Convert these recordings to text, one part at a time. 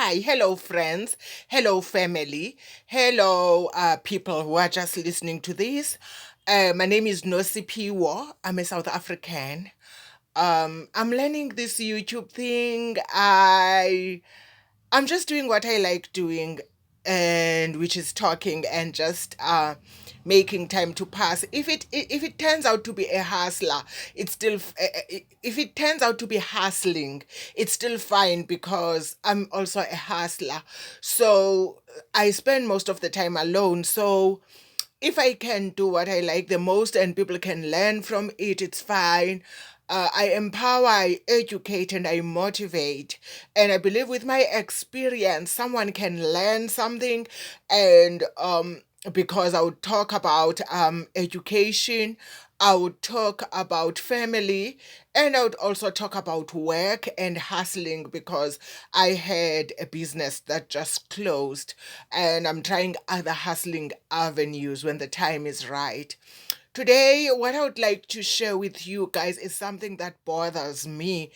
Hi, hello, friends. Hello, family. Hello, people who are just listening to this. My name is Nosipiwo. I'm a South African. I'm learning this YouTube thing. I'm just doing what I like doing, and which is talking and just making time to pass. If it turns out to be a hustler, it's still if it turns out to be hustling, it's still fine because I'm also a hustler. So I spend most of the time alone. So if I can do what I like the most and people can learn from it, it's fine. I empower, I educate, and I motivate. And I believe with my experience, someone can learn something. And because I would talk about education, I would talk about family, and I would also talk about work and hustling because I had a business that just closed and I'm trying other hustling avenues when the time is right. Today, what I would like to share with you guys is something that bothers me: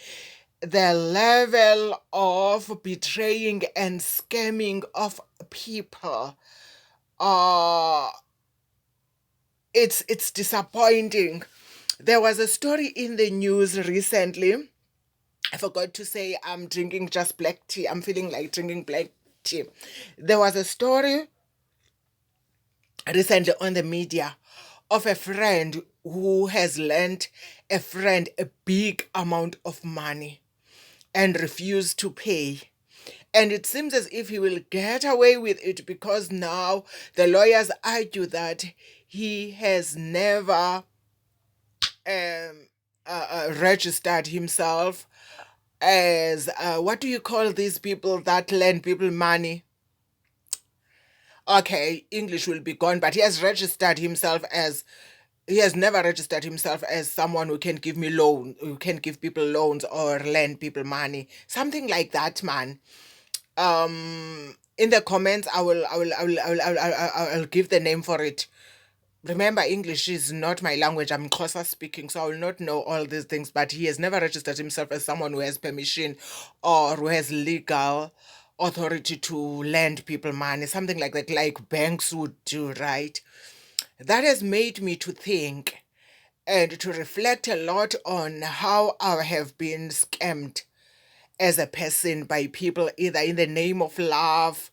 the level of betraying and scamming of people. Uh, it's disappointing. There was a story in the news recently. I forgot to say I'm drinking just black tea. I'm feeling like drinking black tea. There was a story recently on the media of a friend who has lent a friend a big amount of money and refused to pay. And it seems as if he will get away with it because now the lawyers argue that he has never um, registered himself as what do you call these people that lend people money? Okay, English will be gone, but he has never registered himself as someone who can give me loan, who can give people loans or lend people money, something like that, man. In the comments, I'll give the name for it. Remember, English is not my language. I'm Xhosa speaking, so I will not know all these things. But he has never registered himself as someone who has permission or who has legal authority to lend people money, something like that, like banks would do, right? That has made me to think and to reflect a lot on how I have been scammed as a person by people, either in the name of love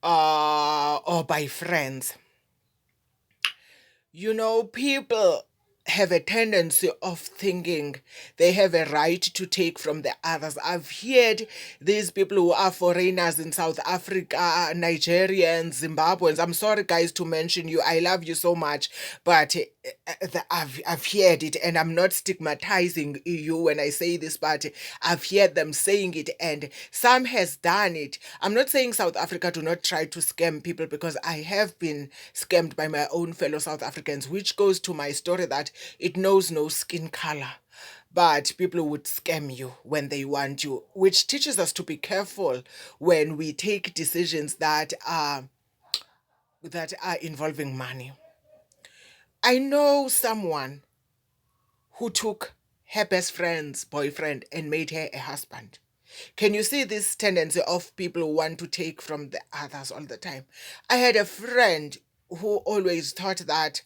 or by friends. You know, people have a tendency of thinking they have a right to take from the others. I've heard these people who are foreigners in South Africa, Nigerians, Zimbabweans. I'm sorry, guys, to mention you. I love you so much, but I've heard it, and I'm not stigmatizing you when I say this, but I've heard them saying it, and some has done it. I'm not saying South Africa do not try to scam people, because I have been scammed by my own fellow South Africans, which goes to my story that it knows no skin color. But people would scam you when they want you, which teaches us to be careful when we take decisions that are involving money. I know someone who took her best friend's boyfriend and made her a husband. Can you see this tendency of people who want to take from the others all the time? I had a friend who always thought that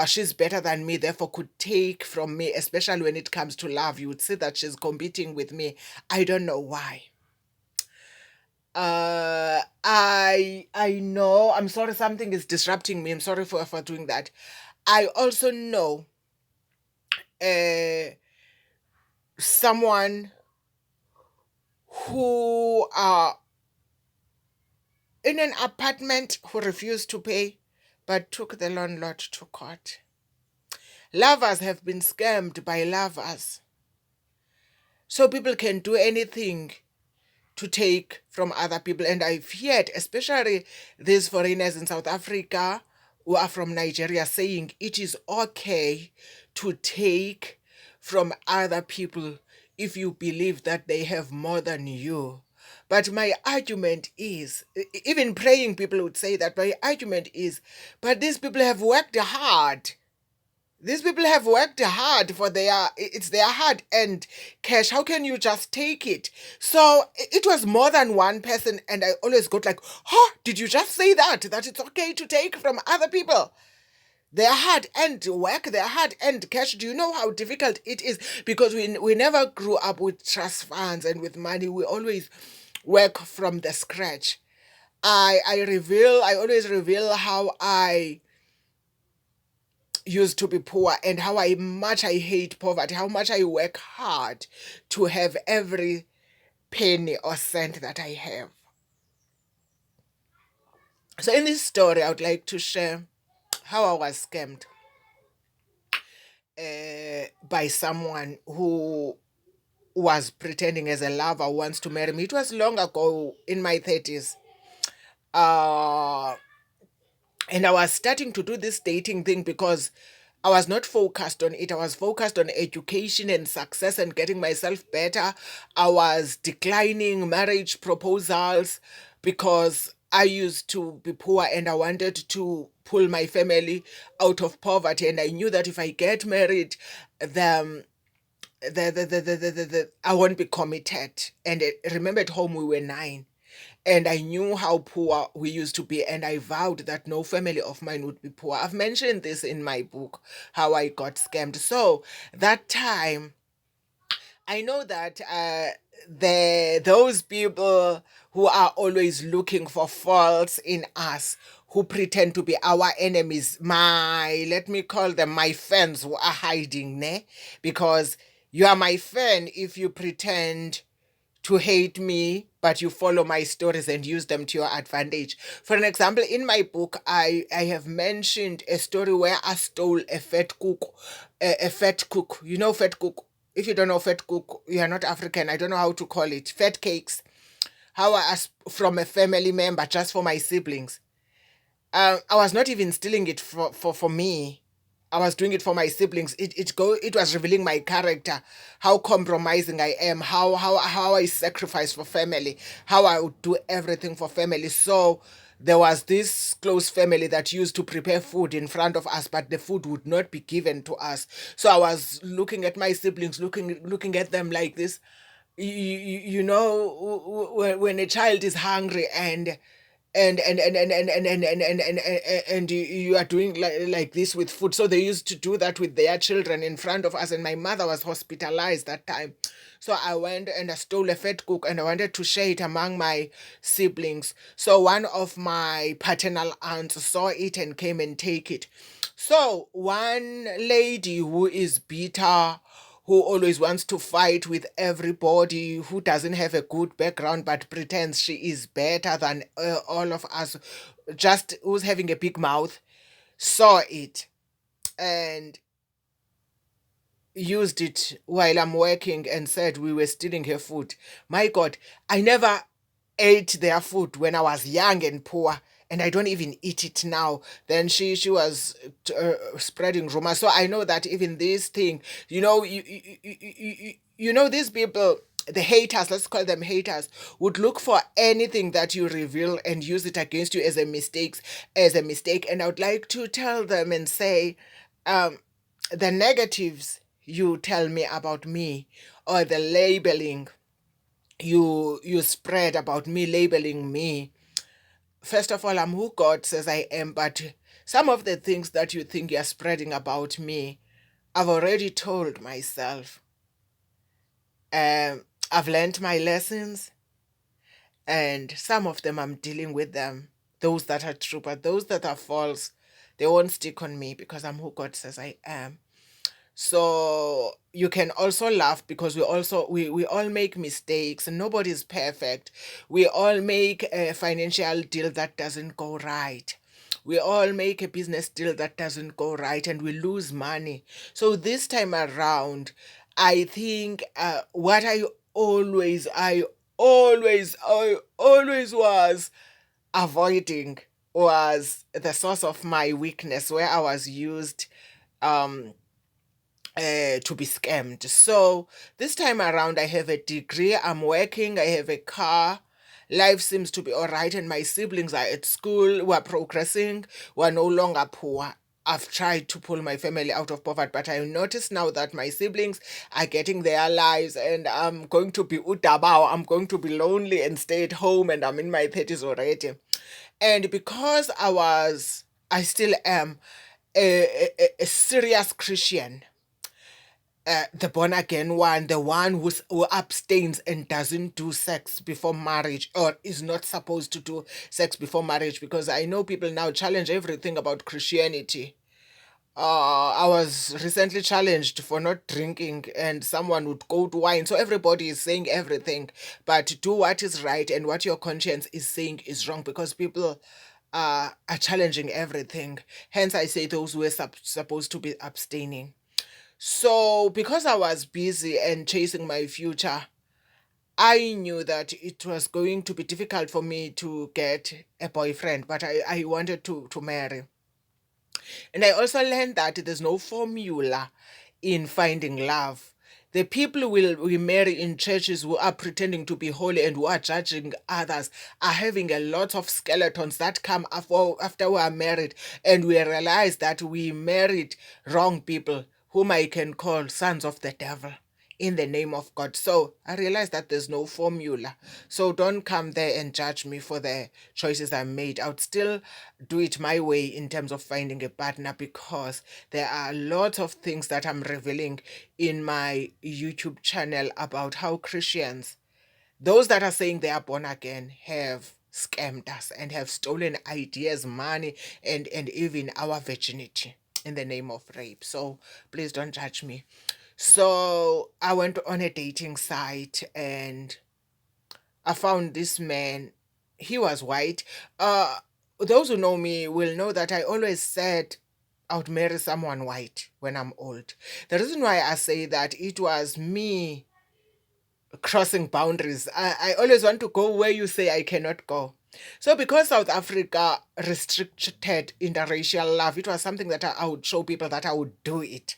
she's better than me, therefore could take from me, especially when it comes to love. You would see that she's competing with me. I don't know why. I know. I'm sorry, something is disrupting me. I'm sorry for doing that. I also know uh, someone who in an apartment who refused to pay but took the landlord to court. Lovers have been scammed by lovers. So people can do anything to take from other people. And I've heard, especially these foreigners in South Africa who are from Nigeria, saying it is okay to take from other people if you believe that they have more than you. But my argument is, even praying people would say that, my argument is, but these people have worked hard. These people have worked hard for it's their hard earned cash. How can you just take it? So it was more than one person, and I always got like, oh, did you just say that it's okay to take from other people? Their hard earned work, their hard earned cash. Do you know how difficult it is? Because we never grew up with trust funds and with money. We always work from the scratch. I always reveal how I used to be poor and how much I hate poverty, how much I work hard to have every penny or cent that I have. So in this story, I would like to share how I was scammed by someone who was pretending as a lover, who wants to marry me. It was long ago in my 30s. Uh, and I was starting to do this dating thing because I was not focused on it. I was focused on education and success and getting myself better. I was declining marriage proposals because I used to be poor and I wanted to pull my family out of poverty. And I knew that if I get married, I won't be committed. And remember, at home we were 9. And I knew how poor we used to be, and I vowed that no family of mine would be poor. I've mentioned this in my book, how I got scammed. So that time, I know that those people who are always looking for faults in us, who pretend to be our enemies, let me call them my fans who are hiding, ne? Because you are my fan if you pretend to hate me, but you follow my stories and use them to your advantage. For an example, in my book, I have mentioned a story where I stole a fat cook. A fat cook. You know fat cook? If you don't know fat cook, you are not African. I don't know how to call it. Fat cakes. How I asked from a family member just for my siblings. I was not even stealing it for me. I was doing it for my siblings. It was revealing my character, how compromising I am, how I sacrifice for family, how I would do everything for family. So there was this close family that used to prepare food in front of us, but the food would not be given to us. So I was looking at my siblings, looking at them like this. You know, when a child is hungry and you are doing like this with food. So they used to do that with their children in front of us, and my mother was hospitalized that time. So I went and I stole a fat cook and I wanted to share it among my siblings. So one of my paternal aunts saw it and came and take it. So one lady who is bitter, who always wants to fight with everybody, who doesn't have a good background but pretends she is better than all of us, just who's having a big mouth, saw it and used it while I'm working and said we were stealing her food. My God, I never ate their food when I was young and poor, and I don't even eat it now. Then she was spreading rumors. So I know that even this thing, you know these people, the haters, let's call them haters, would look for anything that you reveal and use it against you as a mistake. And I would like to tell them and say, the negatives you tell me about me, or the labeling you spread about me, labeling me. First of all, I'm who God says I am, but some of the things that you think you're spreading about me, I've already told myself. I've learned my lessons, and some of them I'm dealing with them. Those that are true, but those that are false, they won't stick on me because I'm who God says I am. So you can also laugh because we all make mistakes and nobody's perfect. We all make a financial deal that doesn't go right. We all make a business deal that doesn't go right and we lose money. So this time around, I think what I always was avoiding was the source of my weakness, where I was used um to be scammed. So this time around, I have a degree, I'm working, I have a car, life seems to be all right, and my siblings are at school, we're progressing, we're no longer poor. I've tried to pull my family out of poverty, but I notice now that my siblings are getting their lives, and I'm going to be utabao. I'm going to be lonely and stay at home, and I'm in my 30s already. And because I still am a serious Christian, the born again one, the one who abstains and doesn't do sex before marriage, or is not supposed to do sex before marriage, because I know people now challenge everything about Christianity. I was recently challenged for not drinking, and someone would go to wine. So everybody is saying everything, but do what is right, and what your conscience is saying is wrong, because people are challenging everything. Hence, I say those who are supposed to be abstaining. So, because I was busy and chasing my future, I knew that it was going to be difficult for me to get a boyfriend, but I wanted to marry. And I also learned that there's no formula in finding love. The people we marry in churches who are pretending to be holy and who are judging others are having a lot of skeletons that come after we are married, and we realize that we married wrong people, whom I can call sons of the devil, in the name of God. So I realized that there's no formula. So don't come there and judge me for the choices I made. I would still do it my way in terms of finding a partner, because there are lots of things that I'm revealing in my YouTube channel about how Christians, those that are saying they are born again, have scammed us and have stolen ideas, money, and even our virginity in the name of rape. So please don't judge me. So I went on a dating site and I found this man. He was white. Those who know me will know that I always said I would marry someone white when I'm old. The reason why I say that, it was me crossing boundaries. I always want to go where you say I cannot go. So because South Africa restricted interracial love, it was something that I would show people that I would do it.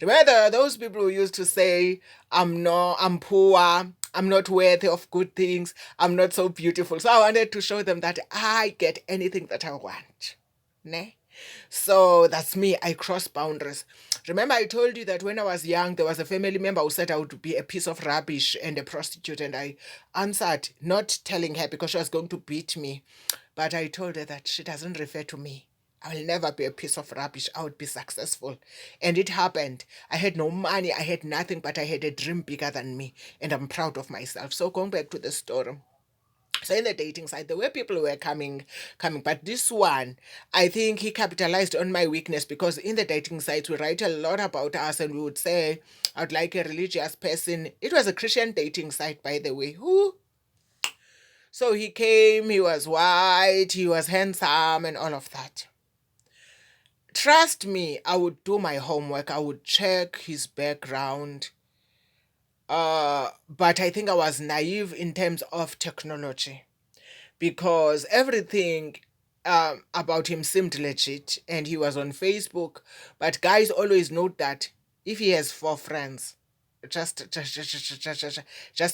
Remember, there are those people who used to say, I'm poor, I'm not worthy of good things, I'm not so beautiful. So I wanted to show them that I get anything that I want. Ne? So that's me. I cross boundaries. Remember, I told you that when I was young, there was a family member who said I would be a piece of rubbish and a prostitute. And I answered, not telling her because she was going to beat me. But I told her that she doesn't refer to me. I will never be a piece of rubbish. I would be successful. And it happened. I had no money. I had nothing, but I had a dream bigger than me. And I'm proud of myself. So going back to the story. So in the dating site, the way people were coming, but this one, I think he capitalized on my weakness, because in the dating sites we write a lot about us, and we would say, I'd like a religious person. It was a Christian dating site, by the way. Who? So he came, he was white, he was handsome, and all of that. Trust me, I would do my homework. I would check his background. But I think I was naive in terms of technology, because everything about him seemed legit, and he was on Facebook. But guys always note that if he has four friends, just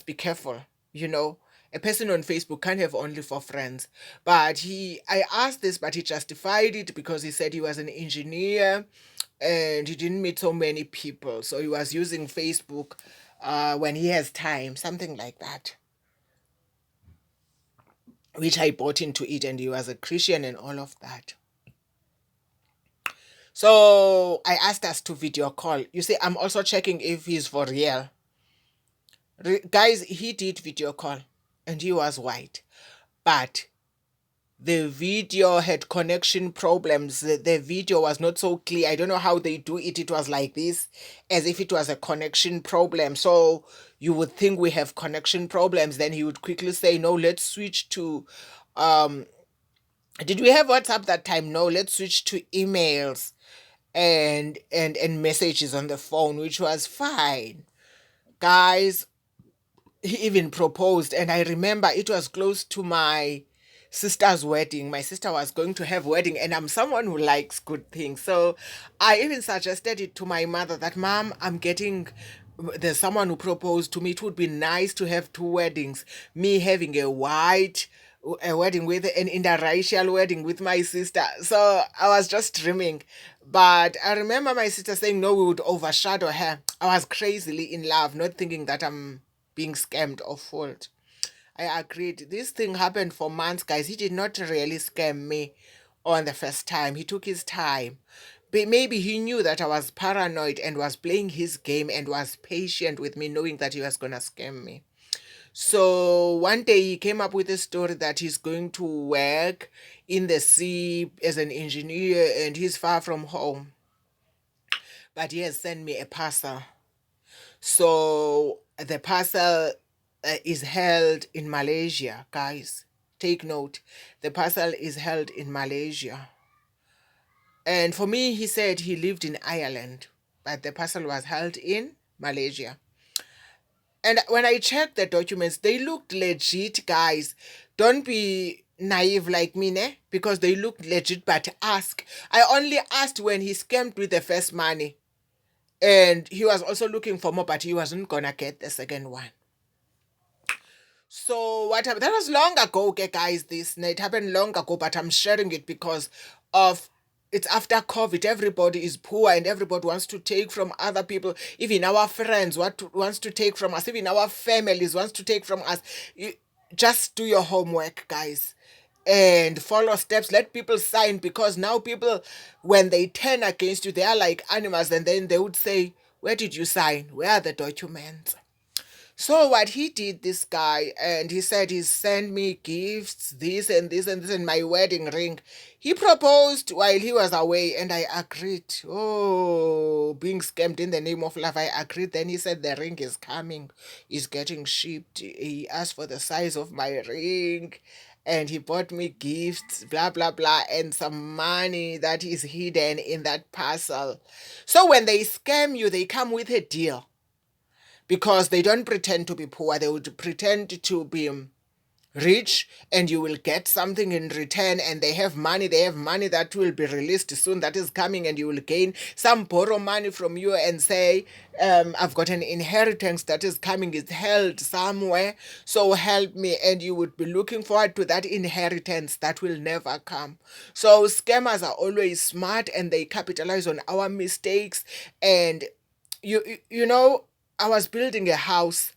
be careful. You know, a person on Facebook can't have only four friends. But I asked this, but he justified it because he said he was an engineer and he didn't meet so many people, so he was using Facebook when he has time, something like that, which I bought into it, and he was a Christian and all of that. So I asked us to video call. You see, I'm also checking if he's for real. Guys, he did video call and he was white. But the video had connection problems. The video was not so clear. I don't know how they do it. It was like this, as if it was a connection problem. So you would think we have connection problems. Then he would quickly say, no, let's switch to did we have WhatsApp that time? No, let's switch to emails and messages on the phone, which was fine. Guys, he even proposed, and I remember it was close to my sister's wedding. My sister was going to have wedding, and I'm someone who likes good things. So I even suggested it to my mother that, Mom, there's someone who proposed to me. It would be nice to have two weddings. Me having a white a wedding with an interracial wedding with my sister. So I was just dreaming. But I remember my sister saying no, we would overshadow her. I was crazily in love, not thinking that I'm being scammed or fooled. I agreed. This thing happened for months, guys. He did not really scam me on the first time. He took his time. But maybe he knew that I was paranoid and was playing his game and was patient with me, knowing that he was going to scam me. So one day he came up with a story that he's going to work in the sea as an engineer and he's far from home. But he has sent me a parcel. So the parcel is held in Malaysia, guys. Take note. The parcel is held in Malaysia. And for me, he said he lived in Ireland, but the parcel was held in Malaysia. And when I checked the documents, they looked legit, guys. Don't be naive like me, ne? Because they looked legit, but ask. I only asked when he scammed with the first money. And he was also looking for more, but he wasn't gonna get the second one. So what happened? That was long ago, okay, guys. It happened long ago, but I'm sharing it because of it's after COVID. Everybody is poor and everybody wants to take from other people. Even our friends wants to take from us. Even our families wants to take from us. Just do your homework, guys, and follow steps. Let people sign, because now people, when they turn against you, they are like animals, and then they would say, "Where did you sign? Where are the documents?" So what he did, this guy, and he said he sent me gifts, this and this and this, and my wedding ring. He proposed while he was away, and I agreed. Oh, being scammed in the name of love, I agreed. Then he said the ring is coming, is getting shipped. He asked for the size of my ring, and he bought me gifts, blah blah blah, and some money that is hidden in that parcel. So when they scam you, they come with a deal, because they don't pretend to be poor. They would pretend to be rich, and you will get something in return. And they have money that will be released soon, that is coming, and you will gain some, borrow money from you and say, I've got an inheritance that is coming, it's held somewhere, so help me. And you would be looking forward to that inheritance that will never come. So scammers are always smart, and they capitalize on our mistakes. And you know, I was building a house.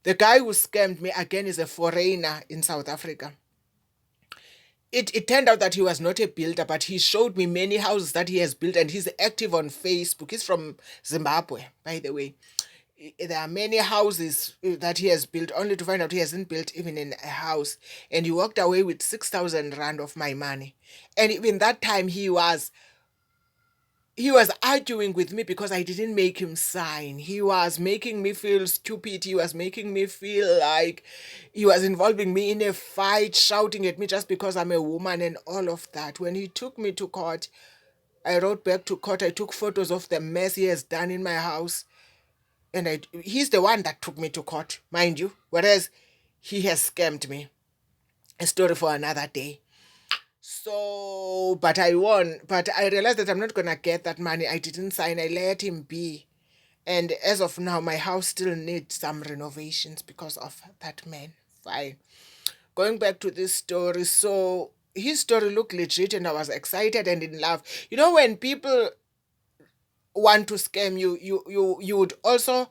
The guy who scammed me again is a foreigner in South Africa. It turned out that he was not a builder, but he showed me many houses that he has built, and he's active on Facebook. He's from Zimbabwe, by the way. There are many houses that he has built, only to find out he hasn't built even in a house. And he walked away with 6,000 rand of my money. And even that time, he was arguing with me because I didn't make him sign. He was making me feel stupid. He was making me feel like he was involving me in a fight, shouting at me just because I'm a woman and all of that. When he took me to court, I wrote back to court. I took photos of the mess he has done in my house. And he's the one that took me to court, mind you, whereas he has scammed me. A story for another day. So, but I won. But I realized that I'm not going to get that money. I didn't sign. I let him be. And as of now, my house still needs some renovations because of that man. Fine. Going back to this story. So, his story looked legit, and I was excited and in love. You know, when people want to scam you, you would also,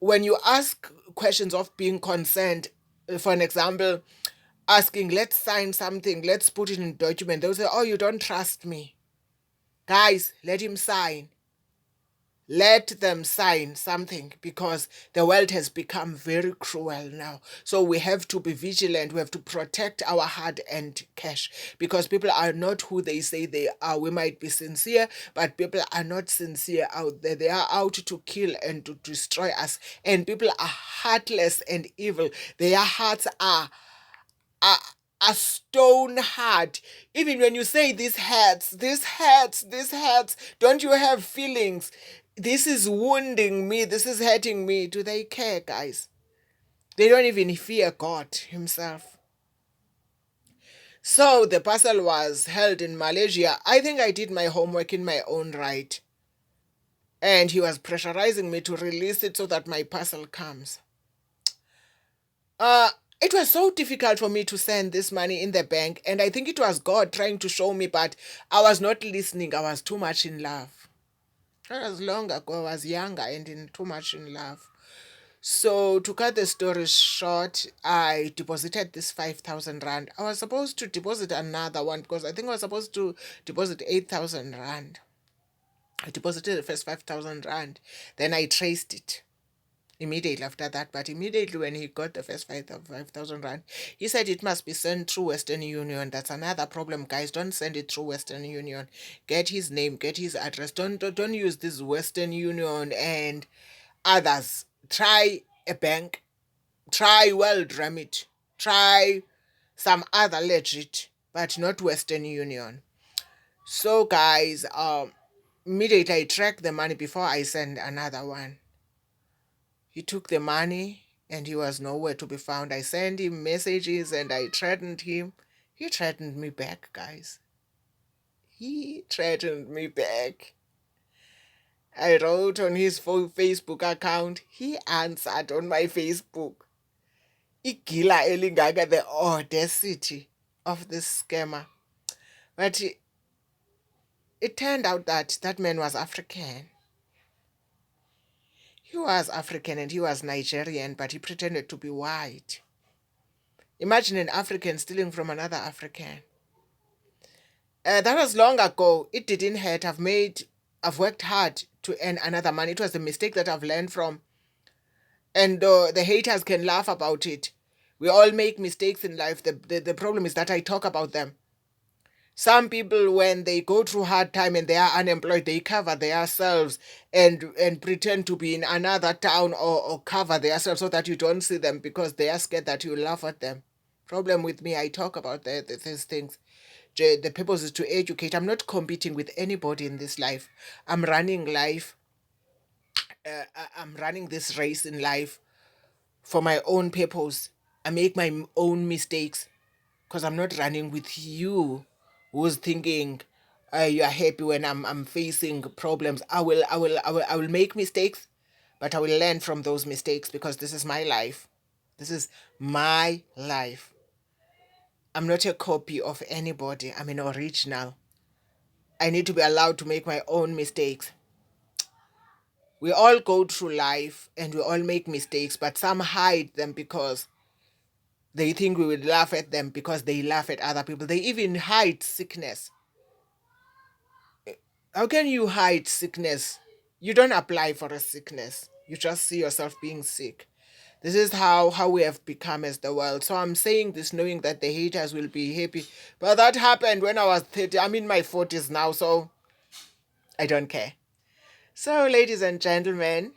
when you ask questions of being concerned, for an example, asking, let's sign something, let's put it in document, they'll say, oh, you don't trust me. Guys, let him sign. Let them sign something, because the world has become very cruel now. So we have to be vigilant. We have to protect our hard-earned cash, because people are not who they say they are. We might be sincere, but people are not sincere out there. They are out to kill and to destroy us. And people are heartless and evil. Their hearts are a stone hard. Even when you say this hurts, don't you have feelings? This is wounding me, this is hurting me. Do they care, guys? They don't even fear God himself. So the parcel was held in Malaysia. I think I did my homework in my own right. And he was pressurizing me to release it so that my parcel comes. It was so difficult for me to send this money in the bank, and I think it was God trying to show me, but I was not listening. I was too much in love. That was long ago. I was younger and too much in love. So to cut the story short, I deposited this 5,000 rand. I was supposed to deposit another one because I think I was supposed to deposit 8,000 rand. I deposited the first 5,000 rand. Then I traced it immediately after that. But immediately when he got the first 5,000 rand, he said it must be sent through Western Union. That's another problem, guys. Don't send it through Western Union. Get his name, get his address. Don't use this Western Union and others. Try a bank. Try World Remit. Try some other legit, but not Western Union. So guys, immediately I track the money before I send another one. He took the money and he was nowhere to be found. I sent him messages and I threatened him. He threatened me back, guys. He threatened me back. I wrote on his Facebook account. He answered on my Facebook. Igila elingaka, the audacity of this scammer. But it turned out that that man was African. He was African and he was Nigerian, but he pretended to be white. Imagine an African stealing from another African. That was long ago. It didn't hurt. I've worked hard to earn another money. It was a mistake that I've learned from. And the haters can laugh about it. We all make mistakes in life. The problem is that I talk about them. Some people, when they go through hard time and they are unemployed, they cover themselves and pretend to be in another town or cover themselves so that you don't see them because they are scared that you laugh at them. Problem with me, I talk about these things. The purpose is to educate. I'm not competing with anybody in this life. I'm running life. I'm running this race in life for my own purpose. I make my own mistakes because I'm not running with you who's thinking you are happy when I'm facing problems. I will make mistakes, but I will learn from those mistakes because this is my life. This is my life. I'm not a copy of anybody. I'm an original. I need to be allowed to make my own mistakes. We all go through life and we all make mistakes, but some hide them because they think we will laugh at them because they laugh at other people. They even hide sickness. How can you hide sickness? You don't apply for a sickness. You just see yourself being sick. This is how we have become as the world. So I'm saying this knowing that the haters will be happy. But that happened when I was 30. I'm in my 40s now, so I don't care. So, ladies and gentlemen,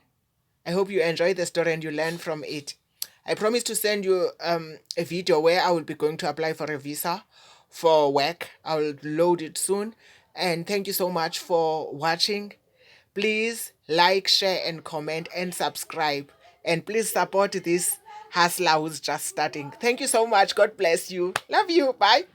I hope you enjoyed the story and you learn from it. I promise to send you a video where I will be going to apply for a visa for work. I will load it soon. And thank you so much for watching. Please like, share, and comment and subscribe. And please support this hustler who's just starting. Thank you so much. God bless you. Love you. Bye.